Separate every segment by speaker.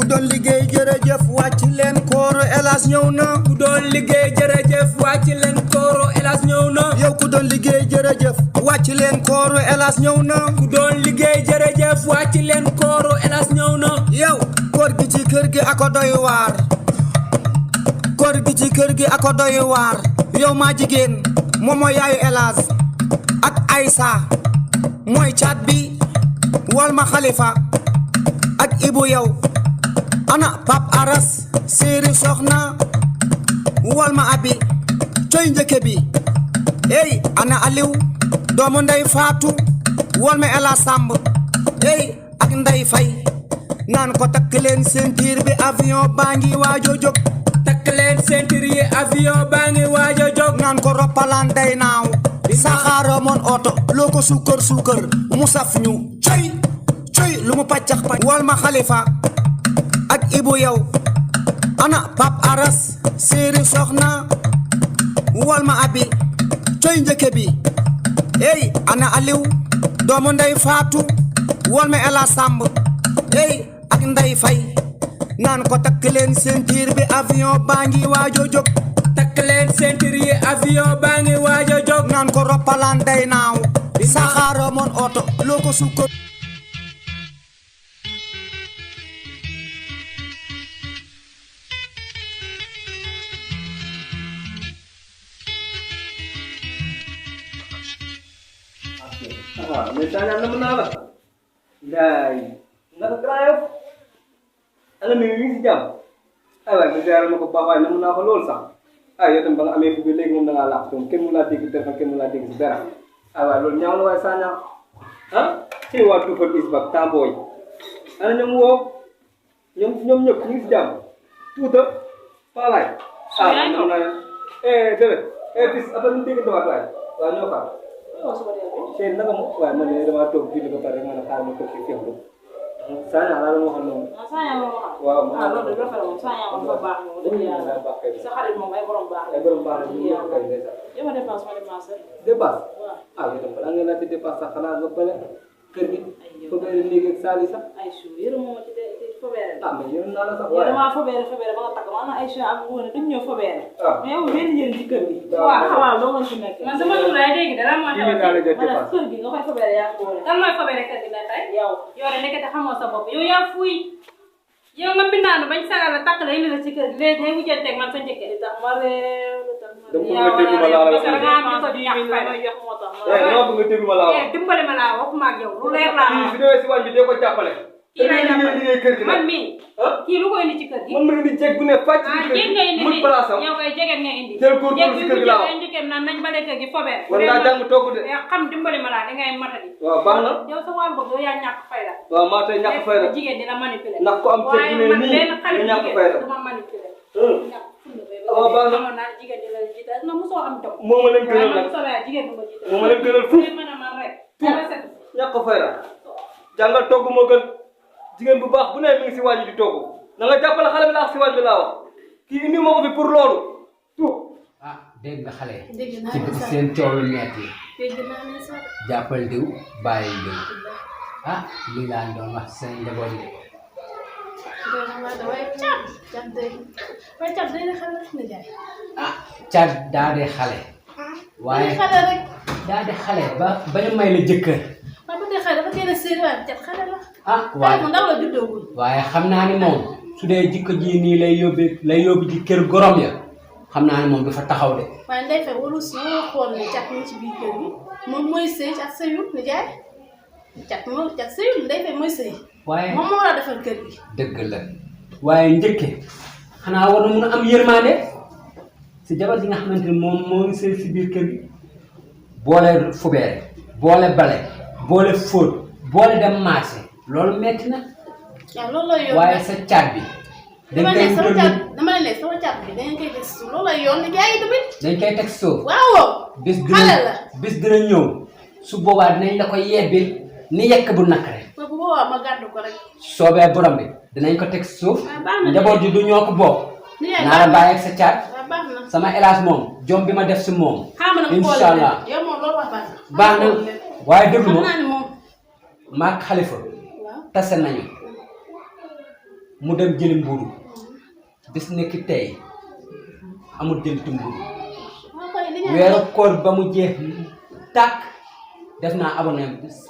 Speaker 1: doon liggéey jërëjëf wàcc leen kooro Elhadj ñëw na
Speaker 2: ku doon liggéey jërëjëf wàcc leen kooro Elhadj ñëw na
Speaker 1: yow ku doon liggéey jërëjëf wàcc leen kooro Elhadj ñëw na
Speaker 2: ku doon liggéey jërëjëf wàcc leen kooro Elhadj ñëw na
Speaker 1: yow koor gi ci kër gi ako doy waar koor gi ci kër gi ako doy waar yow maa jigéen moom mooy yaayu Elhadj ak Aïssa mooy caat bi wal ma Khalifa ak Ibou yow ana Pape Aras séeri soxna wal ma abi coy njëkke bi ey ana Aliou doomu ndey Fatou wal ma Elhadj Samb ey ak Ndey Fay naan ko takk leen ceinture bi avion baa ngi waajo jóg
Speaker 2: takk leen ceinture yi avion baa ngi waajo jóg
Speaker 1: naan ko roppalaan day naaw saxaara moon oto loo ko suukar suukar mu saf ñu coy coy lu mu paccax pacc wal ma Khalifa ak Ibou yow ana Pape Aras séeri soxna wal ma abi coy njëkke bi ey ana Aliou doomu ndey Fatou wal ma Elhadj Samb ey ak Ndey Fay naan ko takk leen ceinture bi avion baa ngi waajo jóg
Speaker 2: takk leen ceinture yi avion baa ngi waajo jóg
Speaker 1: naan ko roppalaan day naaw saxaara moon oto loo ko sukkar
Speaker 3: mais Sagnane namm naa la. ndaay. naka Grand-Yoff. ala mi ngi si jàmm. aywa mais ziaral ma ko baax waaye namm naa ko lool sax. ah yow tam ba nga amee fi léegi moom da ngaa laax doom kenn mu laa dégg téléphone kenn mu laa dégg si dara. aywa loolu ñaaw na waaye Sagnane. ah xëy waa Tuufal Isbak Tambooy. ana ñoom woo. ñoom ñëpp ñu ngi si jàmm. Tuuta. Faalaay. ah namm naa leen. bébé. fils après ñu dégg waat waay. waaw ñoo faa. tey naka ma waaye man de damaa toog julli ba pare ma ne xaaral ma toog si kéem Sagnane laa doon waxal noonu.
Speaker 4: Sagnane moom waxal.
Speaker 3: waaw
Speaker 4: loolu de rafet moom Sagnane moom dafa baax moom dëgg yàlla sa xarit moom ay borom baax la.
Speaker 3: ay borom baax la ñu ngi koy def.
Speaker 4: yow ma dépense ma dépense rek.
Speaker 3: dépense.
Speaker 4: waaw
Speaker 3: ah yow tam balaa ngeen laajte dépense sax xanaa nga bële kër gi. fa bëri néeg ak saali sax.
Speaker 4: ay su yërëm moom ci fobeere.
Speaker 3: ah mais yërëm naa la sax
Speaker 4: yow damaa fobeere ba nga takk maanaam ay su ak wóone duñ ñëw fobeere.
Speaker 3: ah
Speaker 4: mais yow benn njëriñ ci kër gi.
Speaker 3: waaw
Speaker 4: waaw doo mën ci nekk.
Speaker 5: man sama tur laay dégg dara moo
Speaker 3: kii naa la jot
Speaker 4: ma ne
Speaker 3: dépense.
Speaker 4: kër gi nga koy fobeere yaa ko wóone.
Speaker 5: kan mooy fobere kër gi la tey
Speaker 4: yow
Speaker 5: yow de nekkate xamoo sa bopp yow yaa fuuy yow nga bindaanu bañ sagal la takk la indi la ci kër gi léegi day mujjanteeg man sa njëkkee
Speaker 4: li tax ma réew li tax ma
Speaker 3: dama
Speaker 5: yaa
Speaker 3: bëgg nga déglu ma laa la wax.
Speaker 5: parce que nga am di ko
Speaker 4: bii
Speaker 5: ñàkk
Speaker 4: bi
Speaker 5: fay
Speaker 4: la may jox moo tax ma
Speaker 3: dama bëgg nga déglu ma laa wax.
Speaker 5: dimbali ma laa waxuma ak yow lu leer laa
Speaker 3: kii
Speaker 5: wax
Speaker 3: su demee si wàññi bi dee ko jàppale.
Speaker 5: kii lay
Speaker 3: liggéey liggéey kër gi
Speaker 5: man
Speaker 3: nag.
Speaker 5: mii
Speaker 3: ah
Speaker 5: kii lu ko indi ci kër gi
Speaker 3: man ma indi jéeg bu ne fàcc ci
Speaker 5: ah
Speaker 3: kër
Speaker 5: jéeg nga indi
Speaker 3: gi mën place am.
Speaker 5: yow koy jegeen nga indi
Speaker 3: jël góorgóorlu si kër gi laa wax.
Speaker 5: jéeg njëkkeem naan nañ bale kër gi fobere
Speaker 3: war ngaa jàng togg de.
Speaker 5: xam dimbali ma laa dangay matadi
Speaker 3: waaw baax na.
Speaker 5: yow sa wàllu bopp yow yaa ñàkk fayda
Speaker 3: waaw maa tey ñàkk fay rek.
Speaker 5: jigéen dina manipuler
Speaker 3: ndax ko am ceeb bu ne
Speaker 5: waaye man
Speaker 3: nii
Speaker 5: benn xale
Speaker 3: nga ñàkk
Speaker 5: jigéen
Speaker 3: fay rek.
Speaker 5: dama manipuler ñàkk fulla
Speaker 3: waaw baax na.
Speaker 5: xamoon naa jigéen di la jiital na mosoo am jom
Speaker 3: moo ma leen
Speaker 5: waaye
Speaker 3: gënal
Speaker 5: man
Speaker 3: nag.
Speaker 5: bu soobee jigéen du ma jiital
Speaker 3: moo ma leen gënal fuuf.
Speaker 5: mën a man rek dara set
Speaker 3: ñàkk fay rek. jàngal togg moo gën. jigéen bu baax bu ne mi ngi si wàññi di togg. na nga jàppale xale bi laa wax si wàññi bi laa wax. kii indi ma ko fi pour loolu. tout.
Speaker 6: ah dégg nga xale
Speaker 4: dégg naa
Speaker 6: ci
Speaker 4: ne sax
Speaker 6: seen coow lu metti
Speaker 4: dégg naa ne sax
Speaker 6: jàppal diw bàyyi diw ah lii laa doon wax seen njaboot yi
Speaker 4: waaye cat day na xale na jaay
Speaker 6: ah cat daa di xale waaye
Speaker 4: xale rek
Speaker 6: daa di xale ba ñu may la jëkkër
Speaker 4: waaye ba tey xale dafa teel a séeri waaye cat xale la
Speaker 6: ah
Speaker 4: xale
Speaker 6: waaye
Speaker 4: mu ndaw la juddoogul
Speaker 6: waaye xam naa ni moom su dee jikko ji nii lay yóbbu ci kër gorom ya xam naa ni moom dafa taxaw de
Speaker 4: waaye ndey fe waru si woo xool ne cat mu ci biir kër gi moom mooy sëy cat sëyul na jaay cat sëyul ndey fe mooy sëy
Speaker 6: waaye
Speaker 4: moom moo war a defar kër gi
Speaker 6: dëgg la waaye njëkke xanaa war na mun a am yërmande si jabar ji nga xamante ni moom moo ngi sëy si biir kër gi boole fubeere boole bale boole fóot boole dem marché loolu metti na
Speaker 4: waaw loolu la yoon
Speaker 6: waaye sa caat bi
Speaker 4: dama ne sama cat dama ne sama cat bi dangeen koy teg suuf loolu la yoon ni jaay tamit
Speaker 6: dañ koy teg suuf
Speaker 4: waaw xale la
Speaker 6: bis dina ñëw su boobaa dinañ la ko yebbil ni yekk bu nakare
Speaker 4: bu boobaa ma gàddu ko rek
Speaker 6: soobee borom bi dinañ ko teg suuf njaboot ji du ñoo ko bokk naa la bàyyi ak sa caat
Speaker 4: baax na
Speaker 6: sama Elhadj moom jom bi ma def si moom incha allah
Speaker 4: yow moom loolu wax
Speaker 6: baax na waaye déglu
Speaker 4: xam
Speaker 6: ma
Speaker 4: naa ni moom
Speaker 6: maak Khalifa tase nañu mu dem jëli mburu bis nekk tey amul jëlitu mburu weeru koor ba mu jeex tàkk def naa abonné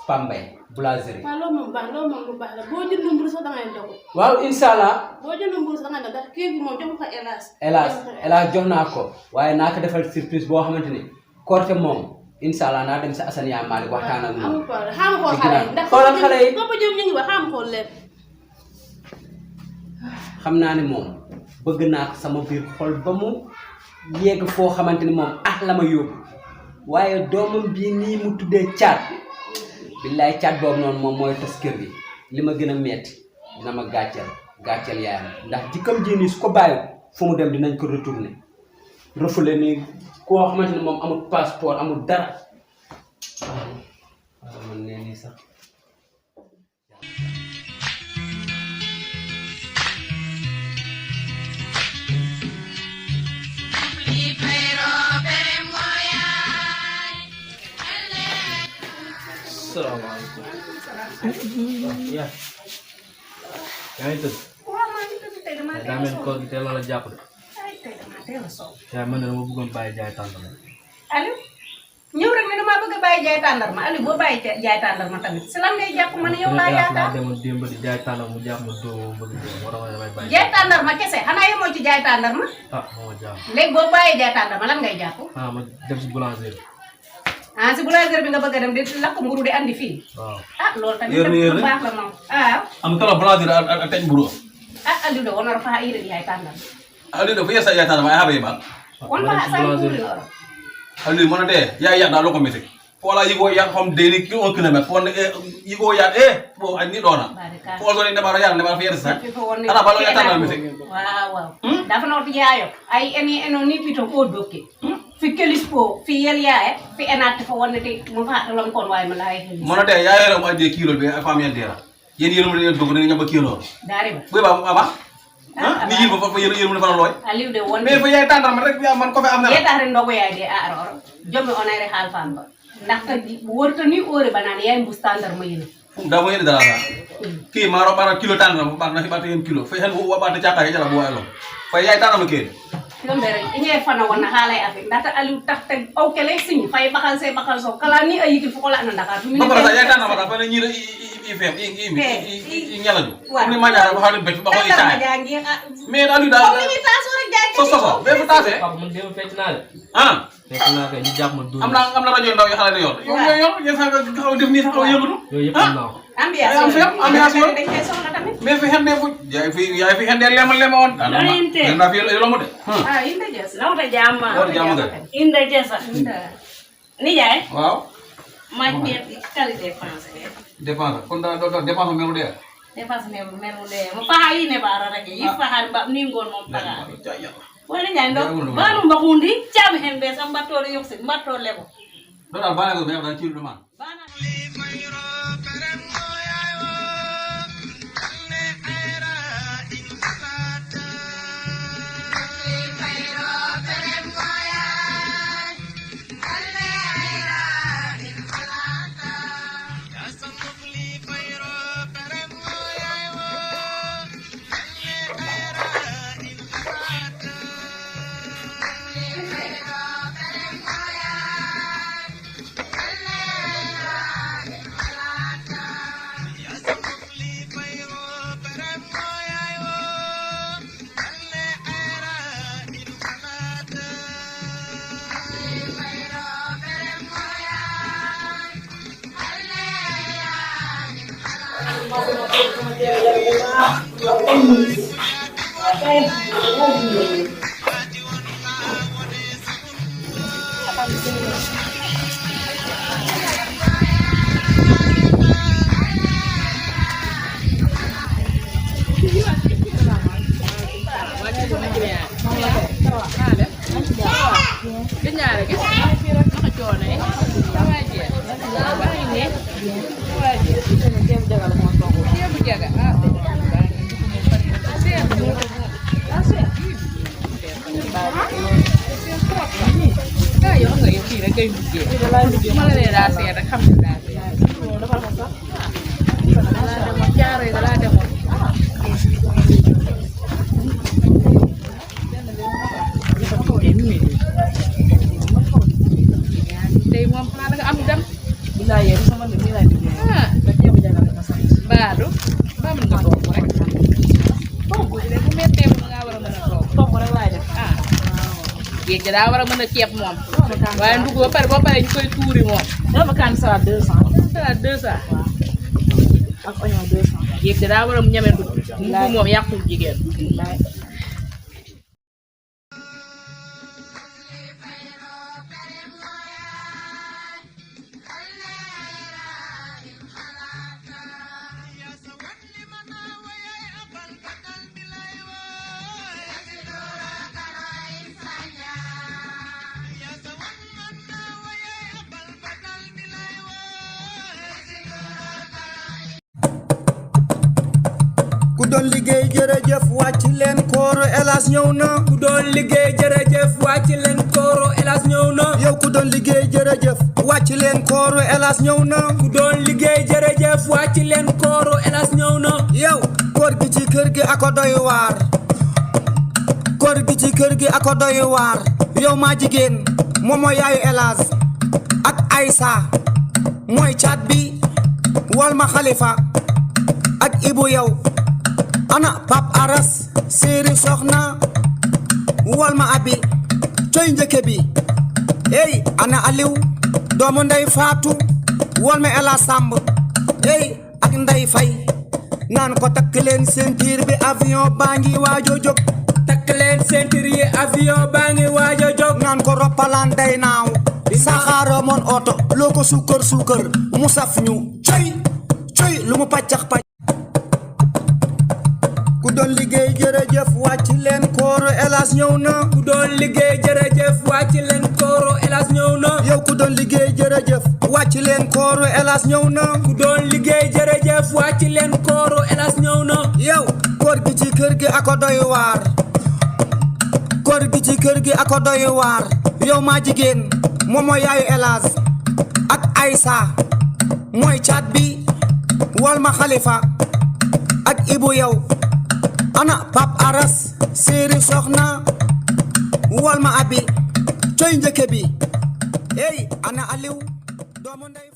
Speaker 6: Pambay boulangerie.
Speaker 4: waaw loolu moom baax loolu moom lu baax la boo jënd mburu sax da ngay dogu.
Speaker 6: waaw inshallah.
Speaker 4: boo jënd mburu sax da ngay dogu ndax kii bi moom jox ko
Speaker 6: hélas jox naa ko waaye naa ko defal surprise boo xamante ni korte moom inshallah naa dem sa Assane yaa Malick waxtaan ak moom.
Speaker 4: amul problème xam nga xale yi ndax
Speaker 6: xoolal xale yi
Speaker 4: boo ko jëm ñu ngi wax xam ko lépp.
Speaker 6: xam naa ne moom bëgg naa ko sama biir xol ba mu yegg foo xamante ni moom la ma yóbbu waaye doomam bii nii mu tuddee caat billaay caat boobu noonu moom mooy tas kër gi li ma gën a metti dina ma gàcceel yaayam ndax jikkam ji nii su ko bàyyi fu mu dem dinañ ko retourner refoulé nii koo xamante ni moom amul passeport amul dara waaw man nee nii sax
Speaker 3: Assalamualaikum. Ya. Yang itu. Daa mel ko teel la jàpp de. yaa man dama bëggoon bàyyi jaay tàndarma.
Speaker 7: Aliou ñëw rek ne dama bëgg a bàyyi jaay tàndarma Aliou boo bàyyi jaay tàndarma tamit si lan ngay jàpp man yow laa yaakaar.
Speaker 3: demoon démb di jaay tàndarma mu jàpp ma dóor ma bëgg moo tax ma damay bàyyi.
Speaker 7: jaay tàndarma kese xanaa yemoo ci jaay tàndarma.
Speaker 3: ah moo jàpp.
Speaker 7: léegi boo bàyyi jaay tàndarma lan ngay jàpp.
Speaker 3: ah ma dem si boulangerie.
Speaker 7: ah si boulangerie bi nga bëgg a dem di lakk mburu di andi fii.
Speaker 3: waaw
Speaker 7: ah loolu tamit lu baax la moom ah.
Speaker 8: am tolo boulangerie a teñ mburu
Speaker 7: ah Aliou de wonor fa ire jaay tàndarma.
Speaker 8: ali do fiya sa ya tan ma ha be ba
Speaker 7: won fa sa mburu loro.
Speaker 8: ali mo na de ya ya da lo ko meti wala yigo ya xam de ni ki 1 km fon yigo ya bo ani dona ko do ni ne ba ya ne ba fiya sa ana ba lo ya tan meti
Speaker 7: waaw waaw dafa no ti yaayo ay eno ni pito ko dokke fi kelispo fi yel yae fi enat fa wonne te mo fa lon kon way ma lay
Speaker 8: mo na de ya ya mo ande kilo be fam yel dera yen yelo mo de dogo ni ñamba kilo
Speaker 7: dari
Speaker 8: bu ba aba ni yimo fa yelo mo fa loy
Speaker 7: Aliou de won
Speaker 8: mais fa yaay tandam rek ya man ko fe am na
Speaker 7: ye tax ndogo yaay de aror jomi onere hal fam ba ndax ta worta ni ore banane yaay bu standard ma yelo
Speaker 8: da mo yel dara sa ki maro bara kilo tandam ba na hibata yen kilo fa hen wo ba ta jakka jara bo alo fa yaay tandam ke
Speaker 7: Lombere ñe fana wona halay afek ndata Aliou tax te aw kele sign fay bakal so kala ni ayiti fu ko la na Dakar
Speaker 8: ba bara yaay tandam da fa na ñi fem i ñalaju ni ma ñara ba xalu bet ba ko itaay mais dalu da so be fu tassé
Speaker 3: papa man dem fecc naa de.
Speaker 8: ah
Speaker 3: fecc naa kay ñu jàpp ma dóor.
Speaker 8: am na rajo ndaw yi xale ne yor yow yeen sa nga xaw def ni xaw yëngatu
Speaker 3: yooyu yëpp am naa ko.
Speaker 7: ambiance yo dañ koy soxla tamit
Speaker 8: mais fi hende fu yaay fi hende lema on na fi lo mo de
Speaker 7: ah inde jess
Speaker 5: Nawta jamma.
Speaker 8: Nawta jamma ga.
Speaker 5: Inde jessa. Ni jaay.
Speaker 8: waaw
Speaker 5: Ma bi kali dépense.
Speaker 8: dépense kon da dépense melu de
Speaker 5: Dépense ne melu de. Mo fa yi ne bara rek yi fa har ba ni ngon mom taga. Wala nyaay ndo. Banu mbakundi cham hembe sam batoro yoksi mbatto lebo.
Speaker 8: do da bana ko be da ci lu man
Speaker 5: Bana
Speaker 2: ba mën nga toog rek toog de bu mettee mu nga war a mën a toog rek laay def ah géej gi daa war a mën a ceeb moom waaye ndugg ba pare ñu koy tuuri moom dama kan sa 200 ak oignon 200 géej gi daa war a ñame ndugg ndugg moom yàqul jigéen
Speaker 1: ku doon liggéey jërëjëf wàcc leen kooro Elas ñëw na
Speaker 2: ku doon liggéey jërëjëf wàcc leen kooro Elas ñëw na
Speaker 1: yow ku doon liggéey jërëjëf wàcc leen kooro Elas ñëw na
Speaker 2: ku doon liggéey jërëjëf wàcc leen kooro Elas ñëw na
Speaker 1: yow koor gi ci kër gi ako doy waar koor gi ci kër gi ako doy waar yow maa jigéen moom mooy yaayu Elas ak Aïssa mooy caat bi wal ma Khalifa ak Ibu yow ana Pap Aras séeri soxna wal ma abi coy njëkke bi hey ana Aliou doomu ndey Faatu wal ma Elas Samb hey ak Ndey Fay naan ko takk leen ceinture bi avion baa ngi waajo jóg
Speaker 2: takk leen ceinture yi avion baa ngi waajo jóg
Speaker 1: naan ko roppalaan day naaw saxaaro moon oto loo ko suukar suukar mu saf ñu coy lu mu pàccax pàcc ku doon liggéey jërëjëf wàcc leen kooro Elas ñëw na
Speaker 2: ku doon liggéey jërëjëf wàcc leen kooro Elas ñëw na
Speaker 1: yow ku doon liggéey jërëjëf wàcc leen kooro Elas ñëw na
Speaker 2: ku doon liggéey jërëjëf wàcc leen kooro Elas ñëw na
Speaker 1: yow koor gi ci kër gi ako doy waar koor gi ci kër gi ako doy waar yow maa jigéen moom mooy yaayu Elas ak Aïssa mooy caat bi wal ma Khalifa ak Ibu yow ana Pap Aras séeri soxna wal ma abi coy njëkke bi hey ana Aliou doomu ndey